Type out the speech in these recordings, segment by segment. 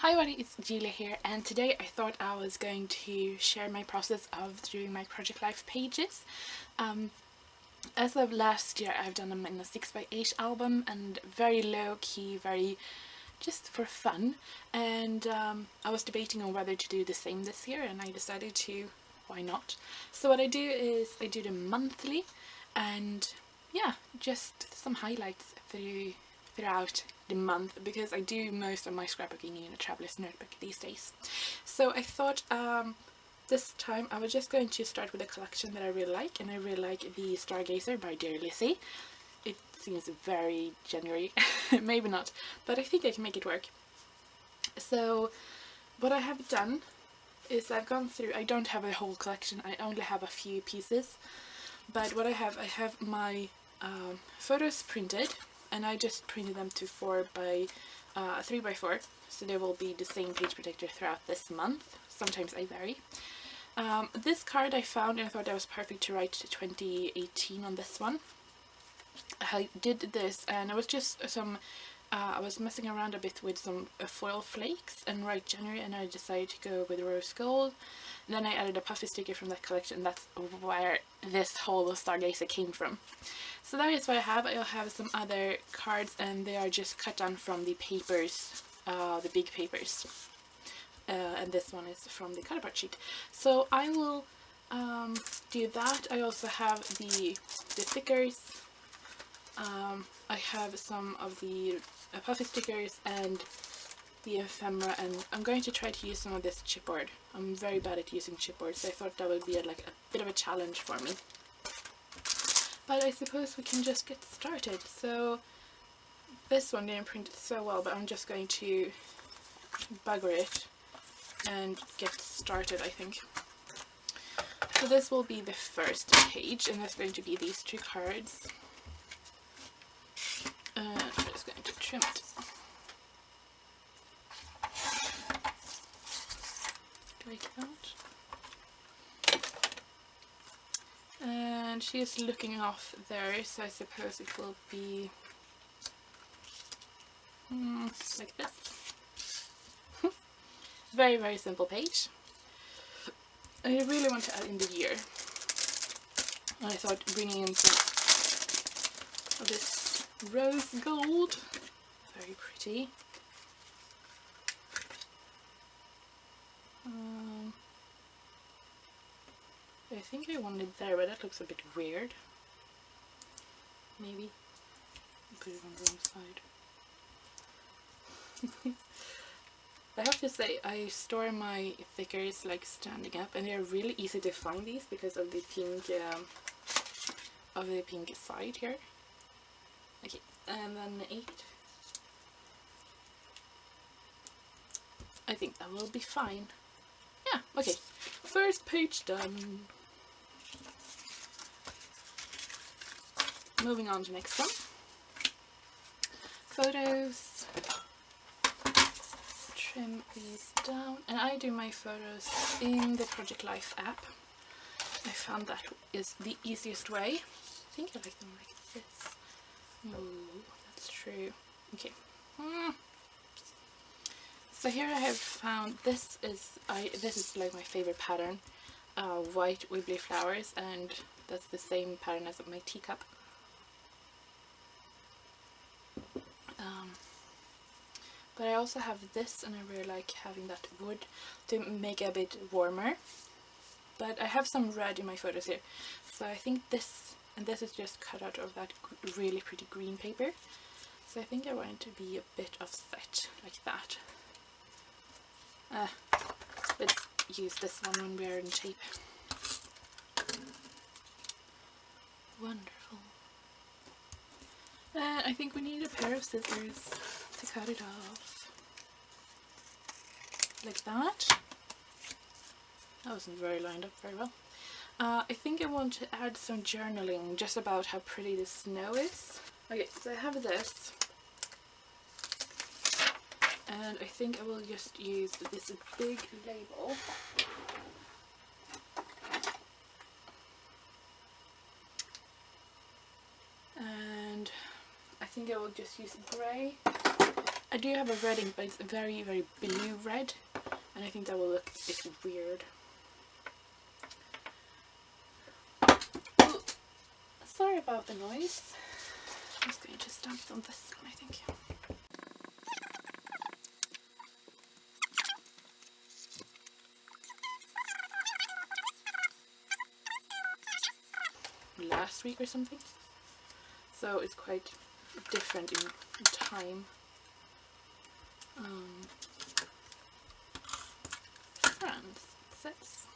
Hi everybody, it's Julia here, and today I thought I was going to share my process of doing my Project Life pages. As of last year, I've done them in a 6x8 album, and very low key, very just for fun. And I was debating on whether to do the same this year, and I decided to, why not? So what I do is I do them monthly, and yeah, just some highlights throughout the month, because I do most of my scrapbooking in a traveler's notebook these days. So I thought this time I was just going to start with a collection that I really like, and I really like the Stargazer by dear Lizzy. It seems very January, maybe not, but I think I can make it work. So what I have done is I've gone through, I don't have a whole collection, I only have a few pieces, but what I have my photos printed, and I just printed them to 3x4, so they will be the same page protector throughout this month. Sometimes I vary. This card I found, and I thought that was perfect to write 2018 on this one. I did this, and it was just some I was messing around a bit with some foil flakes and write January, and I decided to go with rose gold. And then I added a puffy sticker from that collection, and that's where this whole Stargazer came from. So that is what I have. I'll have some other cards, and they are just cut down from the papers, the big papers. And this one is from the cardboard sheet. So I will do that. I also have the stickers. I have some of the puffy stickers and the ephemera, and I'm going to try to use some of this chipboard. I'm very bad at using chipboard, so I thought that would be a bit of a challenge for me. But I suppose we can just get started. So this one didn't print it so well, but I'm just going to bugger it and get started, I think. So this will be the first page, and there's going to be these two cards. I'm just going to trim it. Like that. And she is looking off there, so I suppose it will be like this. Very, very simple page. I really want to add in the year. And I thought bringing in some of this rose gold, very pretty. I think I want it there, but that looks a bit weird. Maybe put it on the wrong side. I have to say, I store my thickers like standing up, and they're really easy to find these because of the pink side here. Okay, and then 8. I think that will be fine. Yeah, okay. First page done. Moving on to next one. Photos. Trim these down, and I do my photos in the Project Life app. I found that is the easiest way. I think I like them like this. No, that's true. Okay. So here I have found, this is like my favorite pattern, white wibbly flowers, and that's the same pattern as my teacup. But I also have this, and I really like having that wood to make it a bit warmer. But I have some red in my photos here, so I think this, and this is just cut out of that really pretty green paper. So I think I want it to be a bit offset, like that. Let's use this one when we're in shape. Wonderful. And I think we need a pair of scissors to cut it off. Like that. That wasn't very lined up very well. I think I want to add some journaling just about how pretty the snow is. Okay, so I have this. And I think I will just use this big label. And I think I will just use grey I do have a red ink, but it's a very, very blue red, and I think that will look a bit weird. Ooh, sorry about the noise. I'm just going to stamp on this one, I think. Last week or something, so it's quite different in time. France says.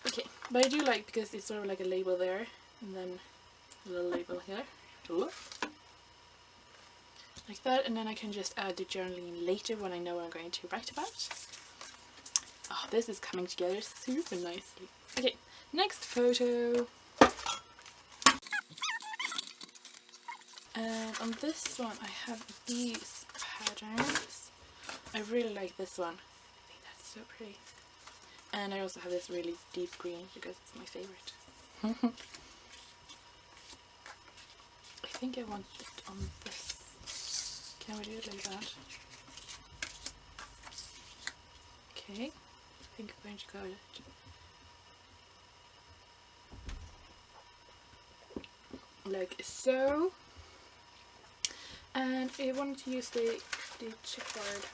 Okay, but I do like because it's sort of like a label there, and then a little label here. Ooh. Like that, and then I can just add the journaling later when I know what I'm going to write about. Oh, this is coming together super nicely. Okay, next photo. And on this one I have these patterns. I really like this one. I think that's so pretty. And I also have this really deep green because it's my favorite. I think I want it on this. Can we do it like that? Okay. I think I'm going to go with it like so. And I wanted to use the chipboard.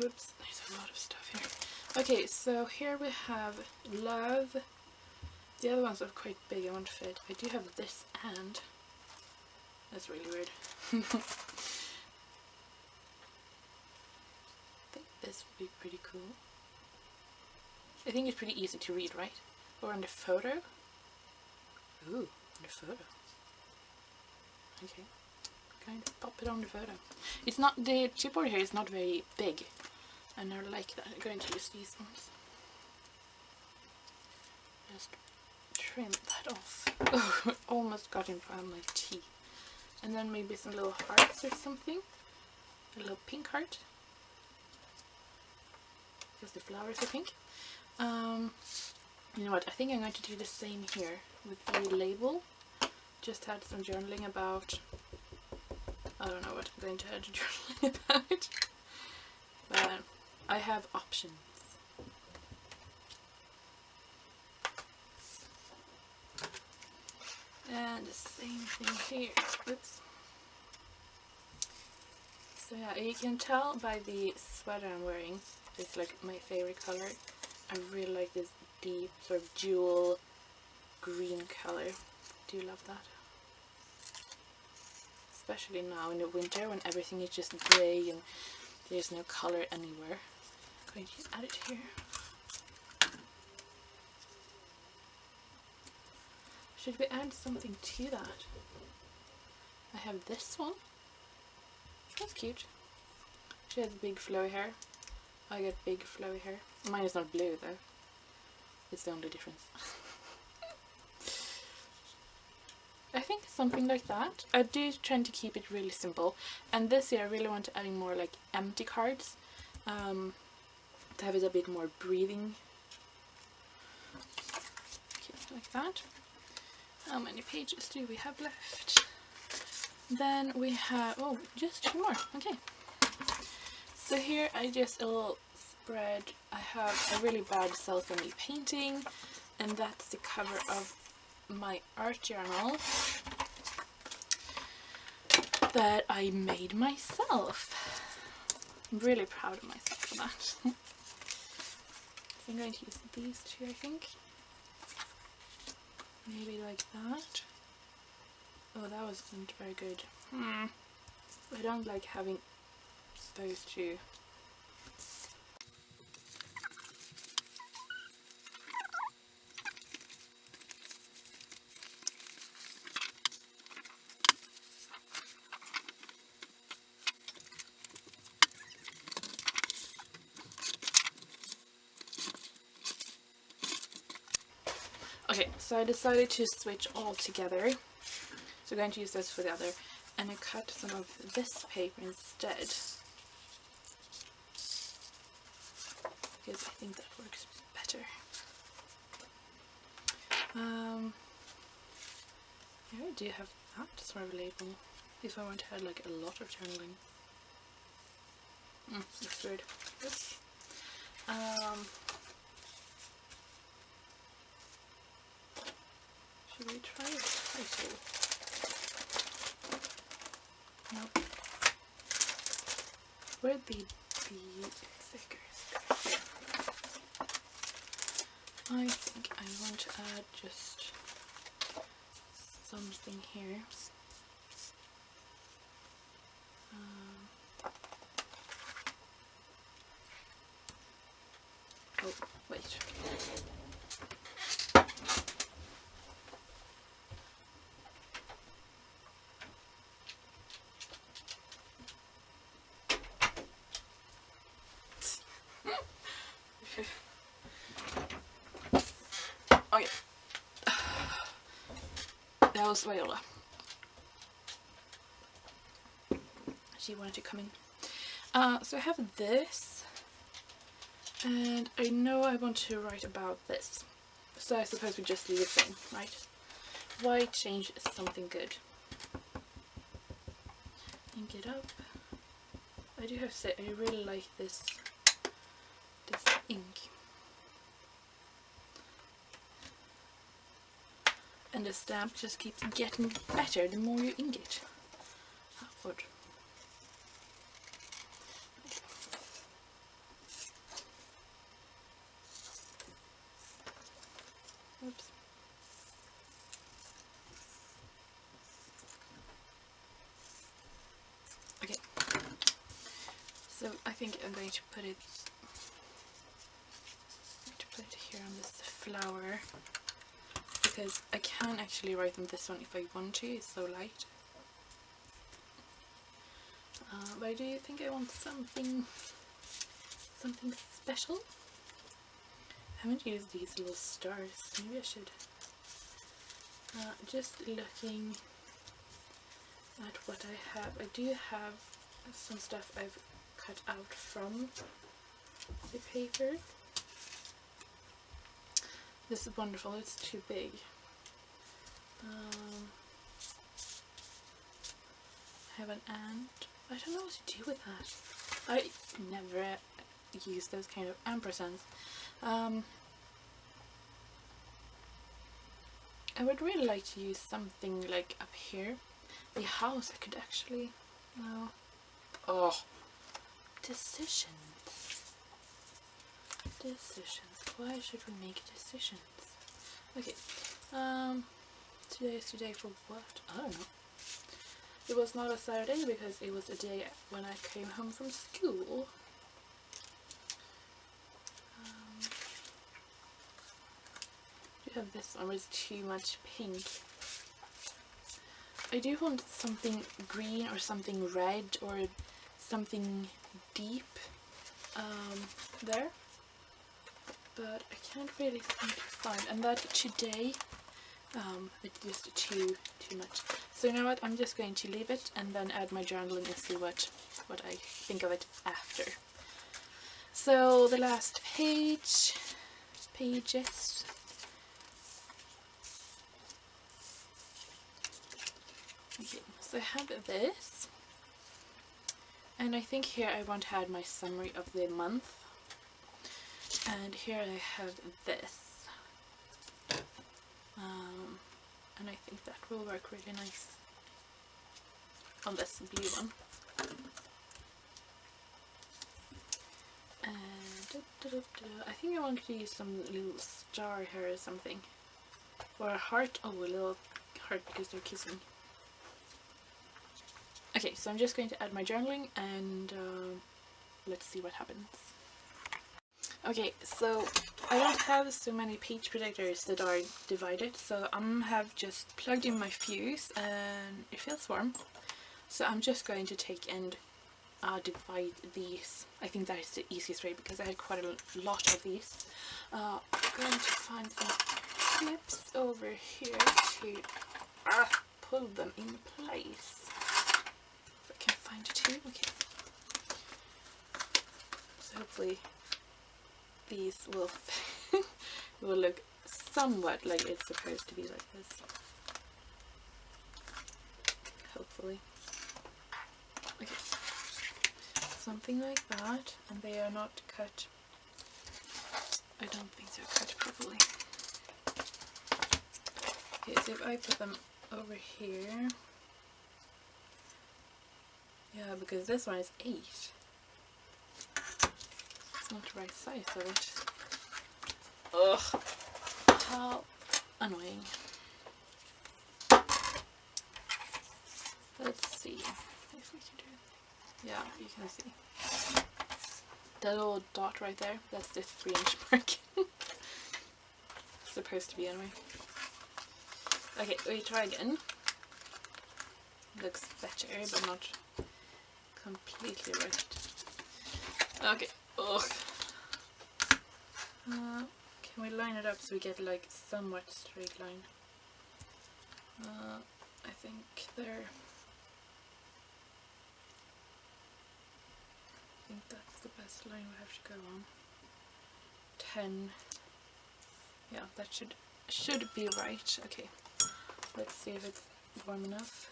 Oops, there's a lot of stuff here. Okay, so here we have love. The other ones are quite big, I won't fit. I do have this and that's really weird. I think this would be pretty cool. I think it's pretty easy to read, right? Or on the photo. Ooh, on the photo. Okay, kind of pop it on the photo. It's not, the chipboard here is not very big, and I like that. I'm going to use these ones. Just trim that off. Oh, almost got in front of my tea. And then maybe some little hearts or something. A little pink heart. Because the flowers are pink. You know what, I think I'm going to do the same here with the label. Just had some journaling about, I don't know what I'm going to add to journaling about, but I have options. And the same thing here. Oops. So yeah, you can tell by the sweater I'm wearing, it's like my favorite color. I really like this deep sort of jewel green color. Do you love that? Especially now in the winter when everything is just grey and there's no color anywhere. I'm going to add it here. Should we add something to that? I have this one. That's cute. She has big flowy hair. I got big flowy hair. Mine is not blue though. It's the only difference. I think something like that. I do try to keep it really simple. And this year I really want to add in more like empty cards. To have it a bit more breathing. Okay, like that. How many pages do we have left? Then we have, oh, just 2 more. Okay. So here I just a little spread. I have a really bad self-made painting, and that's the cover of my art journal that I made myself. I'm really proud of myself for that. So I'm going to use these 2, I think. Maybe like that. Oh, that wasn't very good. I don't like having those 2. Okay, so I decided to switch all together. So I'm going to use this for the other. And I cut some of this paper instead. Because I think that works better. Here I do have that sort of label if I want to add like a lot of journaling. That's weird. Oops. Should we try a title? Nope. Where'd the stickers go? I think I want to add just something here. Oh, wait. Oh yeah. That was Viola. She wanted to come in. So I have this, and I know I want to write about this. So I suppose we just do the same, right? Why change something good? Ink it up. I do have to say, I really like this ink. And the stamp just keeps getting better the more you ink it. How odd. Oops. Okay. So I think I'm going to put it here on this flower, because I can actually write on this one if I want to. It's so light. But I do think I want something special. I haven't used these little stars. Maybe I should. Just looking at what I have. I do have some stuff I've cut out from the paper. This is wonderful. It's too big. I have an ant. I don't know what to do with that. I never use those kind of ampersands. I would really like to use something like up here. The house I could actually... No. Oh. Decisions. Why should we make decisions? Okay. Today is today for what? I don't know. It was not a Saturday because it was a day when I came home from school. I have this one with too much pink. I do want something green or something red or something deep there, but I can't really seem to find. And that today, it's just too much. So you know what? I'm just going to leave it and then add my journaling and see what I think of it after. So the last pages. Okay, so I have this, and I think here I want to add my summary of the month, and here I have this, and I think that will work really nice on this blue one. And I think I want to use some little star here or something, or a heart. Oh, a little heart because they're kissing. Okay, so I'm just going to add my journaling and let's see what happens. Okay, so I don't have so many page protectors that are divided, so have just plugged in my fuse and it feels warm. So I'm just going to take and divide these. I think that is the easiest way because I had quite a lot of these. I'm going to find some clips over here to pull them in place. If I can find two. Okay. So hopefully these will will look somewhat like it's supposed to be like this. hopefully. Okay, something like that, and they are not cut. I don't think they're cut properly. Okay, so if I put them over here, yeah, because this one is 8. It's not the right size of it. Ugh, how annoying. Let's see if we can do it. Yeah, you can see that little dot right there. That's the 3-inch mark. Supposed to be anyway. Okay, we try again. Looks better, but not completely right. Okay. Ugh. Can we line it up so we get like somewhat straight line? I think there. I think that's the best line we have to go on. 10. Yeah, that should be right. Okay, let's see if it's warm enough.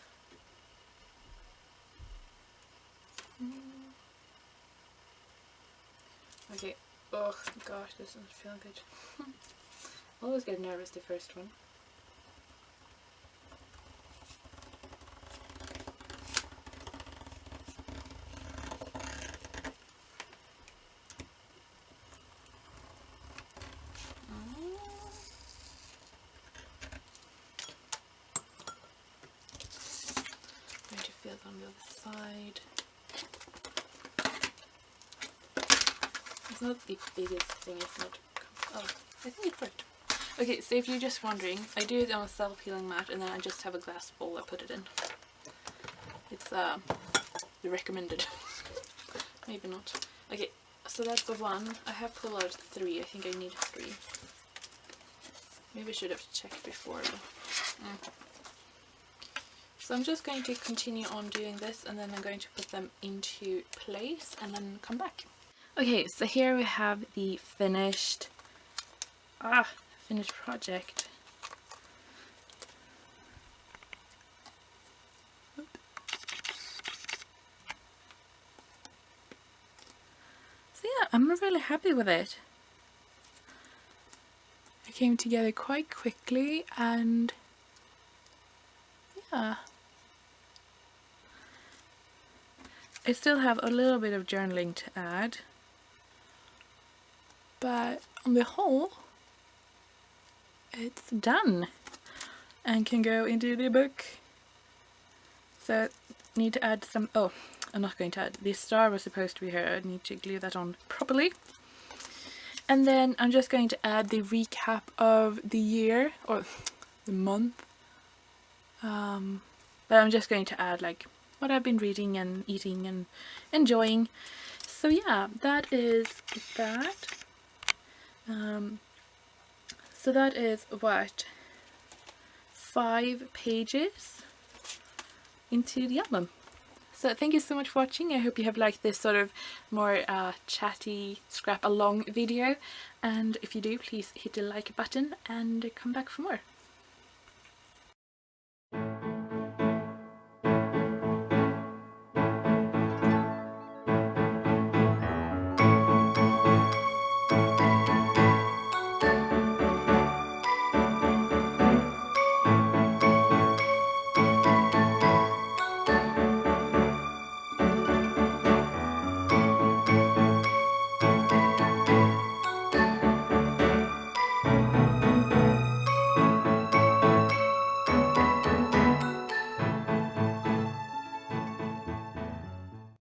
Okay. Oh gosh, this doesn't feel good. I always get nervous the first one. Going to feel it on the other side. It's not the biggest thing, it's not. Oh, I think it worked. Okay, so if you're just wondering, I do it on a self-healing mat and then I just have a glass bowl I put it in. It's the recommended. Maybe not. Okay, so that's the one. I have pulled out 3. I think I need 3. Maybe I should have checked before. But, So I'm just going to continue on doing this, and then I'm going to put them into place and then come back. Okay, so here we have the finished project. So yeah, I'm really happy with it. It came together quite quickly, and yeah. I still have a little bit of journaling to add, but on the whole, it's done and can go into the book. So need to add some, oh, I'm not going to add, the star was supposed to be here, I need to glue that on properly. And then I'm just going to add the recap of the year, or the month. But I'm just going to add like what I've been reading and eating and enjoying. So yeah, that is that. So that is what, 5 pages into the album. So thank you so much for watching. I hope you have liked this sort of more chatty, scrap along video, and if you do, please hit the like button and come back for more.